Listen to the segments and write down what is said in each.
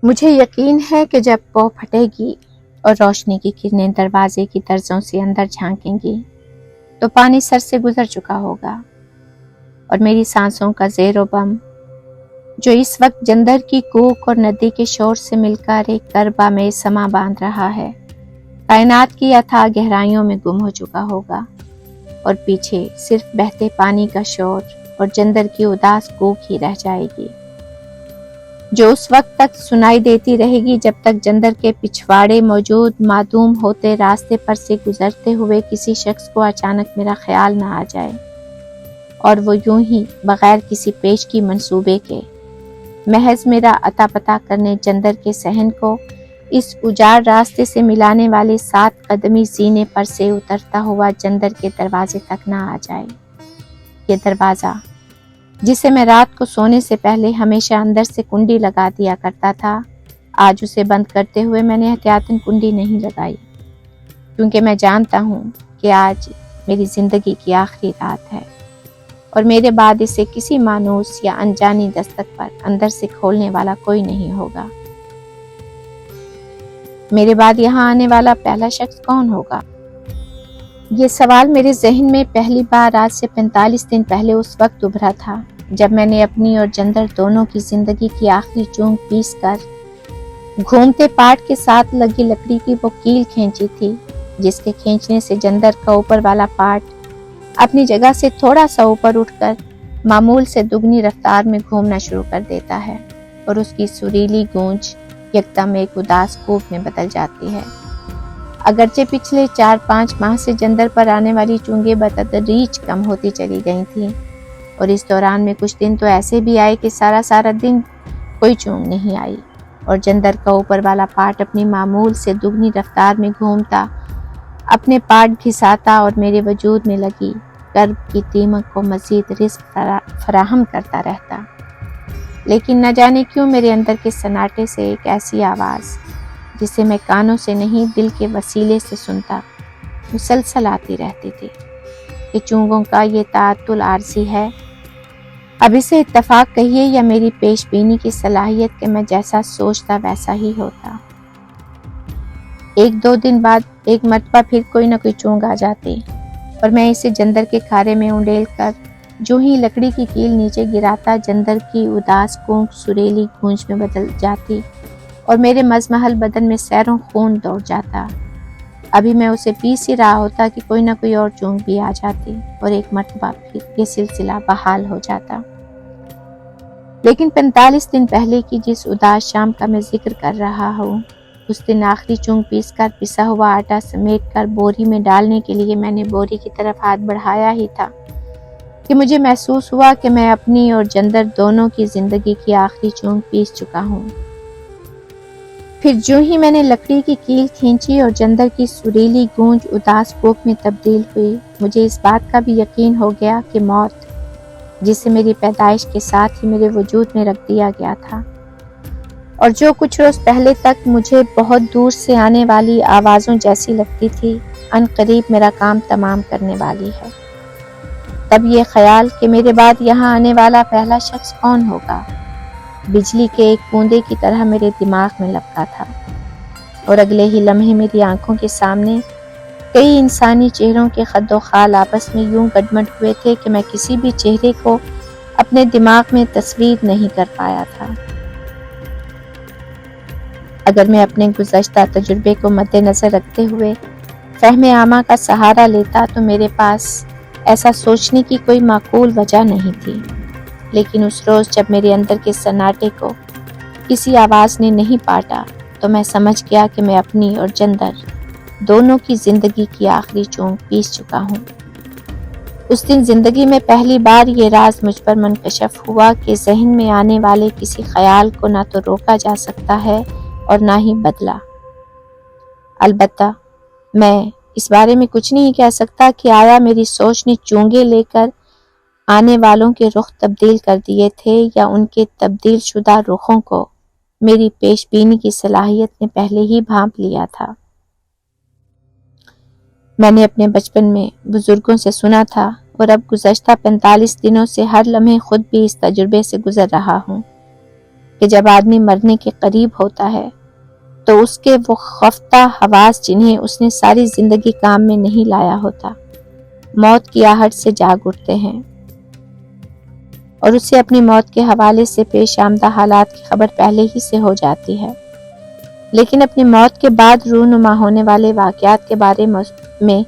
مجھے یقین ہے کہ جب پو پھٹے گی اور روشنی کی کرنیں دروازے کی طرزوں سے اندر جھانکیں گی تو پانی سر سے گزر چکا ہوگا اور میری سانسوں کا زیر و بم جو اس وقت جندر کی کوک اور ندی کے شور سے مل کر ایک کربا میں سما باندھ رہا ہے کائنات کی اتھاہ گہرائیوں میں گم ہو چکا ہوگا اور پیچھے صرف بہتے پانی کا شور اور جندر کی اداس کوک ہی رہ جائے گی جو اس وقت تک سنائی دیتی رہے گی جب تک جندر کے پچھواڑے موجود معدوم ہوتے راستے پر سے گزرتے ہوئے کسی شخص کو اچانک میرا خیال نہ آ جائے اور وہ یوں ہی بغیر کسی پیش کی منصوبے کے محض میرا اتا پتا کرنے جندر کے صحن کو اس اجاڑ راستے سے ملانے والے 7 قدمی زینے پر سے اترتا ہوا جندر کے دروازے تک نہ آ جائے۔ یہ دروازہ جسے میں رات کو سونے سے پہلے ہمیشہ اندر سے کنڈی لگا دیا کرتا تھا، آج اسے بند کرتے ہوئے میں نے احتیاطاً کنڈی نہیں لگائی، کیونکہ میں جانتا ہوں کہ آج میری زندگی کی آخری رات ہے اور میرے بعد اسے کسی مانوس یا انجانی دستک پر اندر سے کھولنے والا کوئی نہیں ہوگا۔ میرے بعد یہاں آنے والا پہلا شخص کون ہوگا؟ یہ سوال میرے ذہن میں پہلی بار آج سے 45 دن پہلے اس وقت ابھرا تھا جب میں نے اپنی اور جندر دونوں کی زندگی کی آخری چونک پیس کر گھومتے پاٹ کے ساتھ لگی لکڑی کی وہ کیل کھینچی تھی جس کے کھینچنے سے جندر کا اوپر والا پاٹ اپنی جگہ سے تھوڑا سا اوپر اٹھ کر معمول سے دگنی رفتار میں گھومنا شروع کر دیتا ہے اور اس کی سریلی گونج یکدم ایک اداس کوک میں بدل جاتی ہے۔ اگرچہ پچھلے 4-5 ماہ سے جندر پر آنے والی چونگیں بتدریج کم ہوتی چلی گئی تھیں اور اس دوران میں کچھ دن تو ایسے بھی آئے کہ سارا دن کوئی چونگ نہیں آئی اور جندر کا اوپر والا پارٹ اپنی معمول سے دگنی رفتار میں گھومتا، اپنے پارٹ گھساتا اور میرے وجود میں لگی کرب کی دیمک کو مزید رزق فراہم کرتا رہتا۔ لیکن نہ جانے کیوں میرے اندر کے سناٹے سے ایک ایسی آواز جسے میں کانوں سے نہیں دل کے وسیلے سے سنتا مسلسل آتی رہتی تھی کہ چونگوں کا یہ تعطل عارضی ہے، اب اسے اتفاق کہیے یا میری پیش بینی کی صلاحیت کہ میں جیسا سوچتا ویسا ہی ہوتا۔ 1-2 دن بعد ایک مرتبہ پھر کوئی نہ کوئی چونگ آ جاتی اور میں اسے جندر کے کھارے میں انڈیل کر جو ہی لکڑی کی کیل نیچے گراتا جندر کی اداس کونک سریلی گونج میں بدل جاتی اور میرے مزمحل بدن میں سیروں خون دوڑ جاتا۔ ابھی میں اسے پیس ہی رہا ہوتا کہ کوئی نہ کوئی اور چونگ بھی آ جاتی اور ایک مرتبہ پھر یہ سلسلہ بحال ہو جاتا۔ لیکن 45 دن پہلے کی جس اداس شام کا میں ذکر کر رہا ہوں، اس دن آخری چونگ پیس کر پسا ہوا آٹا سمیٹ کر بوری میں ڈالنے کے لیے میں نے بوری کی طرف ہاتھ بڑھایا ہی تھا کہ مجھے محسوس ہوا کہ میں اپنی اور جندر دونوں کی زندگی کی آخری چونگ پیس چکا ہوں۔ پھر جو ہی میں نے لکڑی کی کیل کھینچی اور جندر کی سریلی گونج اداس کوک میں تبدیل ہوئی، مجھے اس بات کا بھی یقین ہو گیا کہ موت جسے میری پیدائش کے ساتھ ہی میرے وجود میں رکھ دیا گیا تھا اور جو کچھ روز پہلے تک مجھے بہت دور سے آنے والی آوازوں جیسی لگتی تھی، ان قریب میرا کام تمام کرنے والی ہے۔ تب یہ خیال کہ میرے بعد یہاں آنے والا پہلا شخص کون ہوگا بجلی کے ایک بوندے کی طرح میرے دماغ میں لپکا تھا اور اگلے ہی لمحے میری آنکھوں کے سامنے کئی انسانی چہروں کے خد و خال آپس میں یوں گڈمڈ ہوئے تھے کہ میں کسی بھی چہرے کو اپنے دماغ میں تصویر نہیں کر پایا تھا۔ اگر میں اپنے گزشتہ تجربے کو مد نظر رکھتے ہوئے فہم عامہ کا سہارا لیتا تو میرے پاس ایسا سوچنے کی کوئی معقول وجہ نہیں تھی، لیکن اس روز جب میرے اندر کے سناٹے کو کسی آواز نے نہیں پاٹا تو میں سمجھ گیا کہ میں اپنی اور جندر دونوں کی زندگی کی آخری چونگ پیس چکا ہوں۔ اس دن زندگی میں پہلی بار یہ راز مجھ پر منکشف ہوا کہ ذہن میں آنے والے کسی خیال کو نہ تو روکا جا سکتا ہے اور نہ ہی بدلا۔ البتہ میں اس بارے میں کچھ نہیں کہہ سکتا کہ آیا میری سوچ نے چونگیں لے کر آنے والوں کے رخ تبدیل کر دیے تھے یا ان کے تبدیل شدہ رخوں کو میری پیش بینی کی صلاحیت نے پہلے ہی بھانپ لیا تھا۔ میں نے اپنے بچپن میں بزرگوں سے سنا تھا اور اب گزشتہ 45 دنوں سے ہر لمحے خود بھی اس تجربے سے گزر رہا ہوں کہ جب آدمی مرنے کے قریب ہوتا ہے تو اس کے وہ خفتہ حواس جنہیں اس نے ساری زندگی کام میں نہیں لایا ہوتا، موت کی آہٹ سے جاگ اٹھتے ہیں اور اسے اپنی موت کے حوالے سے پیش آمدہ حالات کی خبر پہلے ہی سے ہو جاتی ہے، لیکن اپنی موت کے بعد رونما ہونے والے واقعات کے بارے میں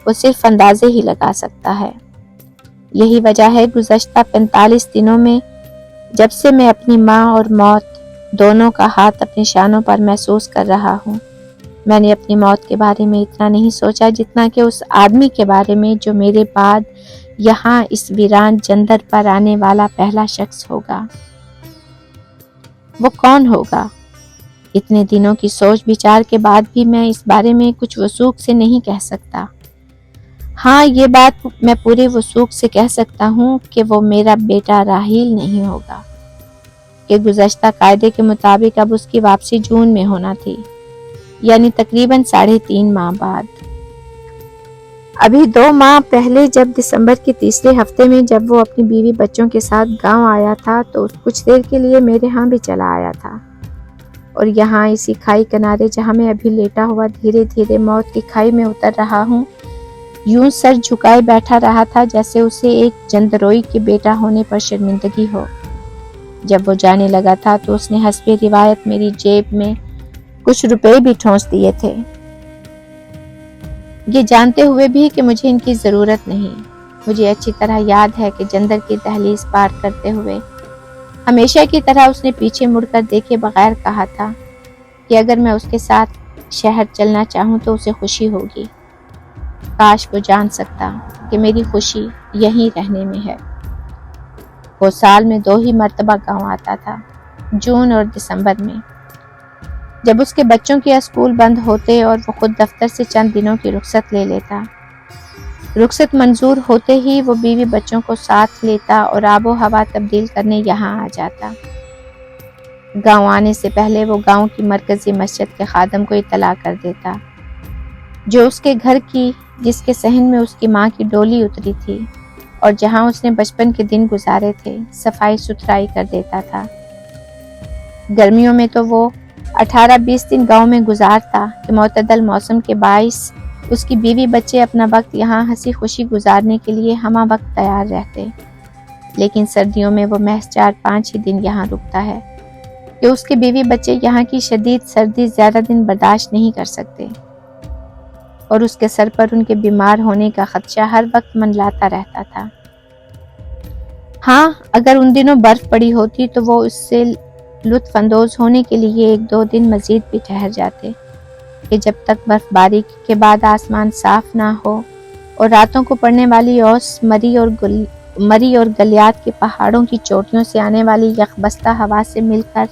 وہ صرف اندازے ہی لگا سکتا ہے۔ یہی وجہ ہے گزشتہ 45 دنوں میں جب سے میں اپنی ماں اور موت دونوں کا ہاتھ اپنی شانوں پر محسوس کر رہا ہوں، میں نے اپنی موت کے بارے میں اتنا نہیں سوچا جتنا کہ اس آدمی کے بارے میں جو میرے بعد یہاں اس ویران جندر پر آنے والا پہلا شخص ہوگا۔ وہ کون ہوگا؟ اتنے دنوں کی سوچ بچار کے بعد بھی میں اس بارے میں کچھ وثوق سے نہیں کہہ سکتا۔ ہاں، یہ بات میں پورے وثوق سے کہہ سکتا ہوں کہ وہ میرا بیٹا راحیل نہیں ہوگا، کہ گزشتہ قاعدے کے مطابق اب اس کی واپسی جون میں ہونا تھی، یعنی تقریباً 3.5 ماہ بعد۔ ابھی 2 ماہ پہلے جب دسمبر کے تیسرے ہفتے میں جب وہ اپنی بیوی بچوں کے ساتھ گاؤں آیا تھا تو کچھ دیر کے لیے میرے ہاں بھی چلا آیا تھا، اور یہاں اسی کھائی کنارے جہاں میں ابھی لیٹا ہوا دھیرے دھیرے موت کی کھائی میں اتر رہا ہوں، یوں سر جھکائے بیٹھا رہا تھا جیسے اسے ایک جندروئی کے بیٹا ہونے پر شرمندگی ہو۔ جب وہ جانے لگا تھا تو اس نے حسب روایت میری جیب میں کچھ روپے بھی ٹھونس دیے تھے، یہ جانتے ہوئے بھی کہ مجھے ان کی ضرورت نہیں۔ مجھے اچھی طرح یاد ہے کہ جندر کی دہلیز پار کرتے ہوئے ہمیشہ کی طرح اس نے پیچھے مڑ کر دیکھے بغیر کہا تھا کہ اگر میں اس کے ساتھ شہر چلنا چاہوں تو اسے خوشی ہوگی۔ کاش وہ جان سکتا کہ میری خوشی یہیں رہنے میں ہے۔ وہ سال میں 2 ہی مرتبہ گاؤں آتا تھا، جون اور دسمبر میں، جب اس کے بچوں کے اسکول بند ہوتے اور وہ خود دفتر سے چند دنوں کی رخصت لے لیتا۔ رخصت منظور ہوتے ہی وہ بیوی بچوں کو ساتھ لیتا اور آب و ہوا تبدیل کرنے یہاں آ جاتا۔ گاؤں آنے سے پہلے وہ گاؤں کی مرکزی مسجد کے خادم کو اطلاع کر دیتا، جو اس کے گھر کی جس کے صحن میں اس کی ماں کی ڈولی اتری تھی اور جہاں اس نے بچپن کے دن گزارے تھے، صفائی ستھرائی کر دیتا تھا۔ گرمیوں میں تو وہ 18-20 دن گاؤں میں گزارتا کہ معتدل موسم کے باعث اس کی بیوی بچے اپنا وقت یہاں ہنسی خوشی گزارنے کے لیے ہمہ وقت تیار رہتے، لیکن سردیوں میں وہ محض 4-5 ہی دن یہاں رکتا ہے کہ اس کے بیوی بچے یہاں کی شدید سردی زیادہ دن برداشت نہیں کر سکتے، اور اس کے سر پر ان کے بیمار ہونے کا خدشہ ہر وقت منڈلاتا رہتا تھا۔ ہاں، اگر ان دنوں برف پڑی ہوتی تو وہ اس سے لطف اندوز ہونے کے لیے 1-2 دن مزید بھی ٹھہر جاتے، کہ جب تک برف باری کے بعد آسمان صاف نہ ہو اور راتوں کو پڑنے والی اوس مری اور گلیات کے پہاڑوں کی چوٹیوں سے آنے والی یخبستہ ہوا سے مل کر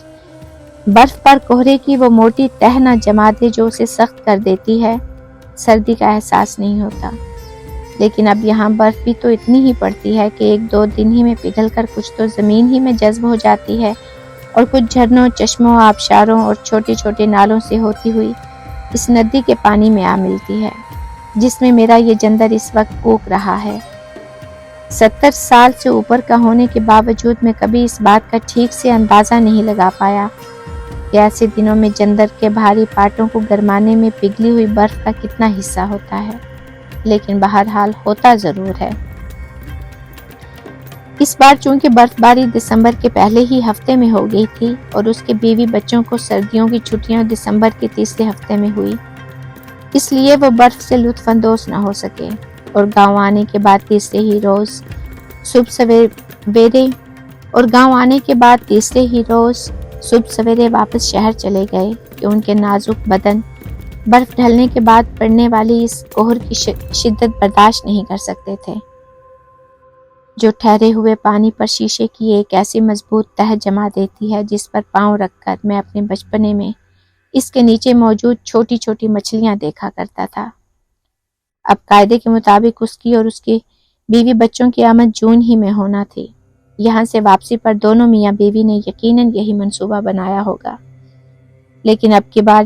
برف پر کوہرے کی وہ موٹی تہ نہ جما دے جو اسے سخت کر دیتی ہے، سردی کا احساس نہیں ہوتا۔ لیکن اب یہاں برف بھی تو اتنی ہی پڑتی ہے کہ 1-2 دن ہی میں پگھل کر کچھ تو زمین ہی میں جذب ہو جاتی ہے اور کچھ جھرنوں، چشموں، آبشاروں اور چھوٹے چھوٹے نالوں سے ہوتی ہوئی اس ندی کے پانی میں آ ملتی ہے جس میں میرا یہ جندر اس وقت کوک رہا ہے۔ 70 سال سے اوپر کا ہونے کے باوجود میں کبھی اس بات کا ٹھیک سے اندازہ نہیں لگا پایا کہ ایسے دنوں میں جندر کے بھاری پاٹوں کو گرمانے میں پگھلی ہوئی برف کا کتنا حصہ ہوتا ہے، لیکن بہرحال ہوتا ضرور ہے۔ اس بار چونکہ برف باری دسمبر کے پہلے ہی ہفتے میں ہو گئی تھی اور اس کے بیوی بچوں کو سردیوں کی چھٹیاں دسمبر کے تیسرے ہفتے میں ہوئی، اس لیے وہ برف سے لطف اندوز نہ ہو سکے، اور گاؤں آنے کے بعد تیسرے ہی روز صبح سویرے واپس شہر چلے گئے کہ ان کے نازک بدن برف ڈھلنے کے بعد پڑنے والی اس کوہر کی شدت برداشت نہیں کر سکتے تھے، جو ٹھہرے ہوئے پانی پر شیشے کی ایک ایسی مضبوط تہ جما دیتی ہے جس پر پاؤں رکھ کر میں اپنے بچپنے میں اس کے نیچے موجود چھوٹی چھوٹی مچھلیاں دیکھا کرتا تھا۔ اب قاعدے کے مطابق اس کی اور اس کے بیوی بچوں کی آمد جون ہی میں ہونا تھی۔ یہاں سے واپسی پر دونوں میاں بیوی نے یقیناً یہی منصوبہ بنایا ہوگا، لیکن اب کی بار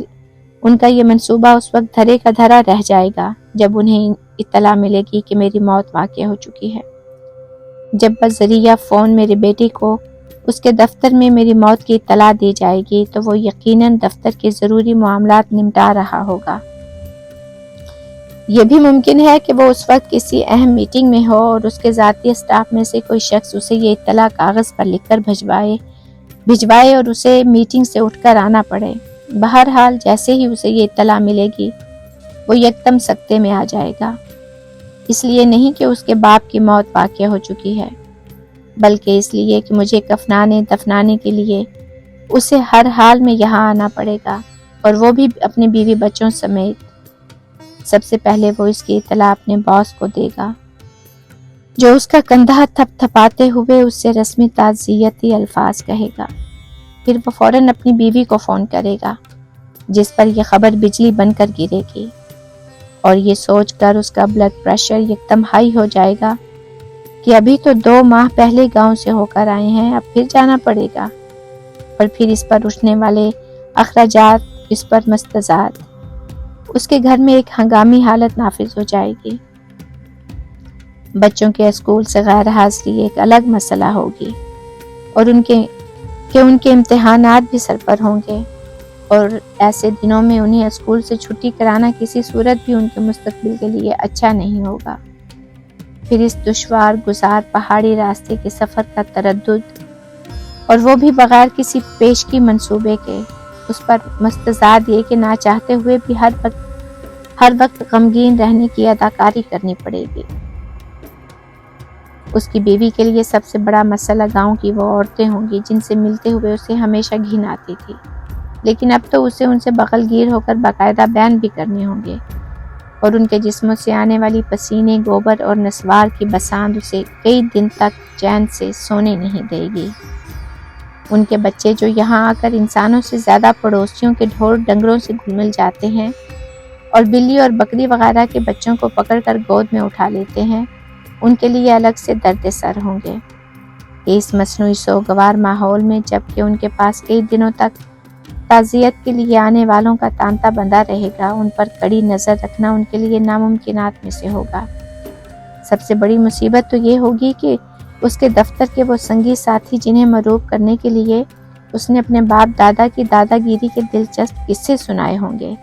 ان کا یہ منصوبہ اس وقت دھرے کا دھرا رہ جائے گا جب انہیں اطلاع ملے گی کہ میری موت واقع ہو چکی ہے۔ جب بذریعہ فون میرے بیٹی کو اس کے دفتر میں میری موت کی اطلاع دی جائے گی تو وہ یقیناً دفتر کے ضروری معاملات نمٹا رہا ہوگا۔ یہ بھی ممکن ہے کہ وہ اس وقت کسی اہم میٹنگ میں ہو اور اس کے ذاتی اسٹاف میں سے کوئی شخص اسے یہ اطلاع کاغذ پر لکھ کر بھجوائے اور اسے میٹنگ سے اٹھ کر آنا پڑے۔ بہرحال جیسے ہی اسے یہ اطلاع ملے گی وہ یکدم سکتے میں آ جائے گا، اس لیے نہیں کہ اس کے باپ کی موت واقع ہو چکی ہے، بلکہ اس لیے کہ مجھے دفنانے کے لیے اسے ہر حال میں یہاں آنا پڑے گا، اور وہ بھی اپنی بیوی بچوں سمیت۔ سب سے پہلے وہ اس کی اطلاع اپنے باس کو دے گا، جو اس کا کندھا تھپ تھپاتے ہوئے اس سے رسمی تعزیتی الفاظ کہے گا۔ پھر وہ فوراً اپنی بیوی کو فون کرے گا، جس پر یہ خبر بجلی بن کر گرے گی، اور یہ سوچ کر اس کا بلڈ پریشر یکدم ہائی ہو جائے گا کہ ابھی تو 2 ماہ پہلے گاؤں سے ہو کر آئے ہیں، اب پھر جانا پڑے گا، اور پھر اس پر اٹھنے والے اخراجات اس پر مستزاد۔ اس کے گھر میں ایک ہنگامی حالت نافذ ہو جائے گی۔ بچوں کے اسکول سے غیر حاضری ایک الگ مسئلہ ہوگی، اور ان کے امتحانات بھی سر پر ہوں گے، اور ایسے دنوں میں انہیں اسکول سے چھٹی کرانا کسی صورت بھی ان کے مستقبل کے لیے اچھا نہیں ہوگا۔ پھر اس دشوار گزار پہاڑی راستے کے سفر کا تردد، اور وہ بھی بغیر کسی پیشگی منصوبے کے، اس پر مستزاد یہ کہ نہ چاہتے ہوئے بھی ہر وقت غمگین رہنے کی اداکاری کرنی پڑے گی۔ اس کی بیوی کے لیے سب سے بڑا مسئلہ گاؤں کی وہ عورتیں ہوں گی جن سے ملتے ہوئے اسے ہمیشہ گھن آتی تھی، لیکن اب تو اسے ان سے بغل گیر ہو کر باقاعدہ بیان بھی کرنے ہوں گے، اور ان کے جسموں سے آنے والی پسینے، گوبر اور نسوار کی بساند اسے کئی دن تک چین سے سونے نہیں دے گی۔ ان کے بچے جو یہاں آ کر انسانوں سے زیادہ پڑوسیوں کے ڈھور ڈنگروں سے گھل مل جاتے ہیں، اور بلی اور بکری وغیرہ کے بچوں کو پکڑ کر گود میں اٹھا لیتے ہیں، ان کے لیے الگ سے درد سر ہوں گے کہ اس مصنوعی سوگوار ماحول میں، جبکہ ان کے پاس کئی دنوں تک تعزیت کے لیے آنے والوں کا تانتا بندھا رہے گا، ان پر کڑی نظر رکھنا ان کے لیے ناممکنات میں سے ہوگا۔ سب سے بڑی مصیبت تو یہ ہوگی کہ اس کے دفتر کے وہ سنگی ساتھی جنہیں مروب کرنے کے لیے اس نے اپنے باپ دادا کی دادا گیری کے دلچسپ قصے سنائے ہوں گے،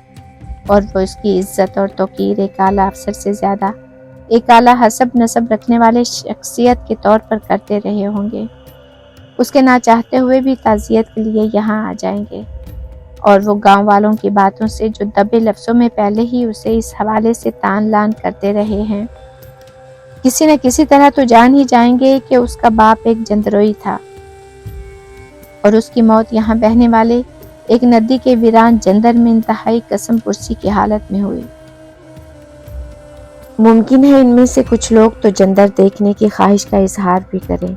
اور وہ اس کی عزت اور توقیر ایک اعلیٰ افسر سے زیادہ ایک اعلیٰ حسب نسب رکھنے والے شخصیت کے طور پر کرتے رہے ہوں گے، اس کے نہ چاہتے ہوئے بھی تعزیت کے لیے یہاں آ جائیں گے، اور وہ گاؤں والوں کی باتوں سے جو دبے لفظوں میں پہلے ہی اسے اس حوالے سے تان لان کرتے رہے ہیں، کسی نہ کسی طرح تو جان ہی جائیں گے کہ اس کا باپ ایک جندروئی تھا، اور اس کی موت یہاں بہنے والے ایک ندی کے ویران جندر میں انتہائی قسم پرسی کی حالت میں ہوئی۔ ممکن ہے ان میں سے کچھ لوگ تو جندر دیکھنے کی خواہش کا اظہار بھی کریں،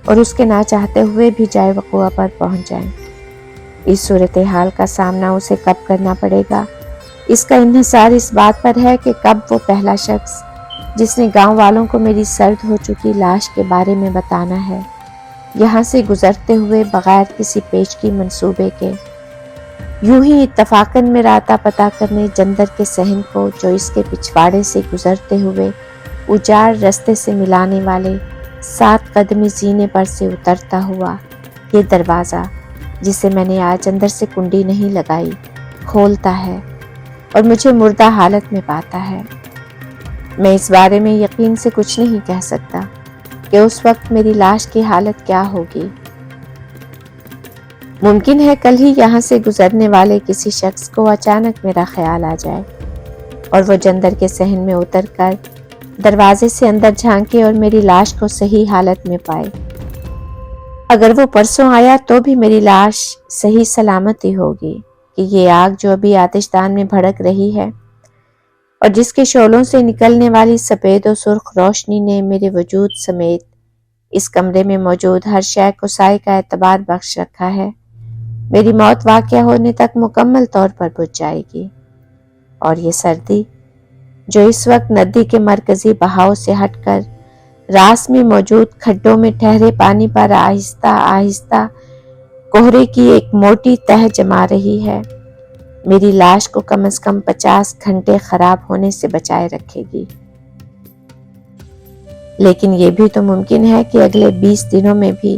اور اس کے نہ چاہتے ہوئے بھی جائے وقوع پر پہنچ جائیں۔ اس صورتحال کا سامنا اسے کب کرنا پڑے گا، اس کا انحصار اس بات پر ہے کہ کب وہ پہلا شخص جس نے گاؤں والوں کو میری سرد ہو چکی لاش کے بارے میں بتانا ہے، یہاں سے گزرتے ہوئے بغیر کسی پیشگی منصوبے کے، یوں ہی اتفاقاً میرا اتا پتہ کرنے جندر کے صحن کو، جو اس کے پچھواڑے سے گزرتے ہوئے اجاڑ رستے سے ملانے والے 7 قدمی زینے پر سے اترتا ہوا یہ دروازہ، جسے میں نے آج اندر سے کنڈی نہیں لگائی، کھولتا ہے اور مجھے مردہ حالت میں پاتا ہے۔ میں اس بارے میں یقین سے کچھ نہیں کہہ سکتا کہ اس وقت میری لاش کی حالت کیا ہوگی۔ ممکن ہے کل ہی یہاں سے گزرنے والے کسی شخص کو اچانک میرا خیال آ جائے، اور وہ جندر کے صحن میں اتر کر دروازے سے اندر جھانکے اور میری لاش کو صحیح حالت میں پائے۔ اگر وہ پرسوں آیا تو بھی میری لاش صحیح سلامت ہی ہوگی کہ یہ آگ جو ابھی آتش دان میں بھڑک رہی ہے، اور جس کے شعلوں سے نکلنے والی سفید و سرخ روشنی نے میرے وجود سمیت اس کمرے میں موجود ہر شے کو سائے کا اعتبار بخش رکھا ہے، میری موت واقع ہونے تک مکمل طور پر بجھ جائے گی۔ اور یہ سردی جو اس وقت ندی کے مرکزی بہاؤ سے ہٹ کر راس میں موجود کھڈوں میں ٹھہرے پانی پر آہستہ آہستہ کوہرے کی ایک موٹی تہ جما رہی ہے، میری لاش کو کم از کم 50 گھنٹے خراب ہونے سے بچائے رکھے گی۔ لیکن یہ بھی تو ممکن ہے کہ اگلے 20 دنوں میں بھی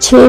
6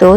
2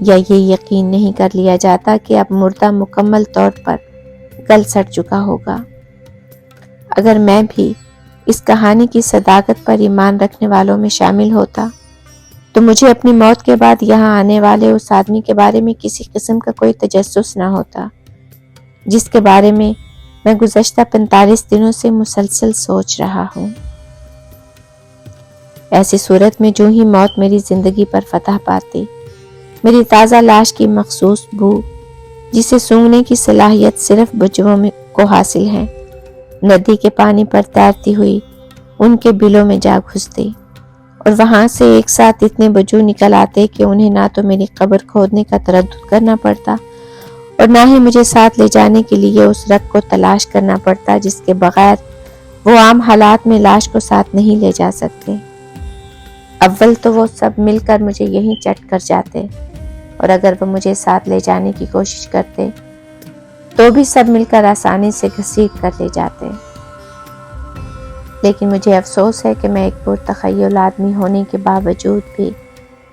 یا یہ یقین نہیں کر لیا جاتا کہ اب مردہ مکمل طور پر گل سڑ چکا ہوگا۔ اگر میں بھی اس کہانی کی صداقت پر ایمان رکھنے والوں میں شامل ہوتا تو مجھے اپنی موت کے بعد یہاں آنے والے اس آدمی کے بارے میں کسی قسم کا کوئی تجسس نہ ہوتا جس کے بارے میں گزشتہ 45 دنوں سے مسلسل سوچ رہا ہوں۔ ایسی صورت میں جو ہی موت میری زندگی پر فتح پاتی، میری تازہ لاش کی مخصوص بو جسے سونگھنے کی صلاحیت صرف بجووں کو حاصل ہے، ندی کے پانی پر تیرتی ہوئی ان کے بلوں میں جا گھستی اور وہاں سے ایک ساتھ اتنے بجو نکل آتے کہ انہیں نہ تو میری قبر کھودنے کا تردد کرنا پڑتا اور نہ ہی مجھے ساتھ لے جانے کے لیے اس رگ کو تلاش کرنا پڑتا جس کے بغیر وہ عام حالات میں لاش کو ساتھ نہیں لے جا سکتے۔ اول تو وہ سب مل کر مجھے یہیں چٹ کر جاتے اور اگر وہ مجھے ساتھ لے جانے کی کوشش کرتے تو بھی سب مل کر آسانی سے گھسیٹ کر لے جاتے۔ لیکن مجھے افسوس ہے کہ میں ایک پرتخیل آدمی ہونے کے باوجود بھی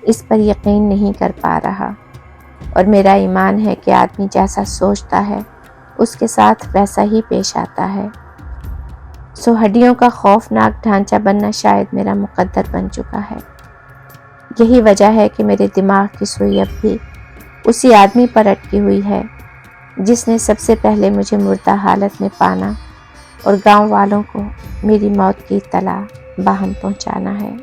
اس پر یقین نہیں کر پا رہا، اور میرا ایمان ہے کہ آدمی جیسا سوچتا ہے اس کے ساتھ ویسا ہی پیش آتا ہے۔ سو ہڈیوں کا خوفناک ڈھانچہ بننا شاید میرا مقدر بن چکا ہے۔ یہی وجہ ہے کہ میرے دماغ کی سوئی اب بھی اسی آدمی پر اٹکی ہوئی ہے جس نے سب سے پہلے مجھے مردہ حالت میں پانا اور گاؤں والوں کو میری موت کی اطلاع باہم پہنچانا ہے۔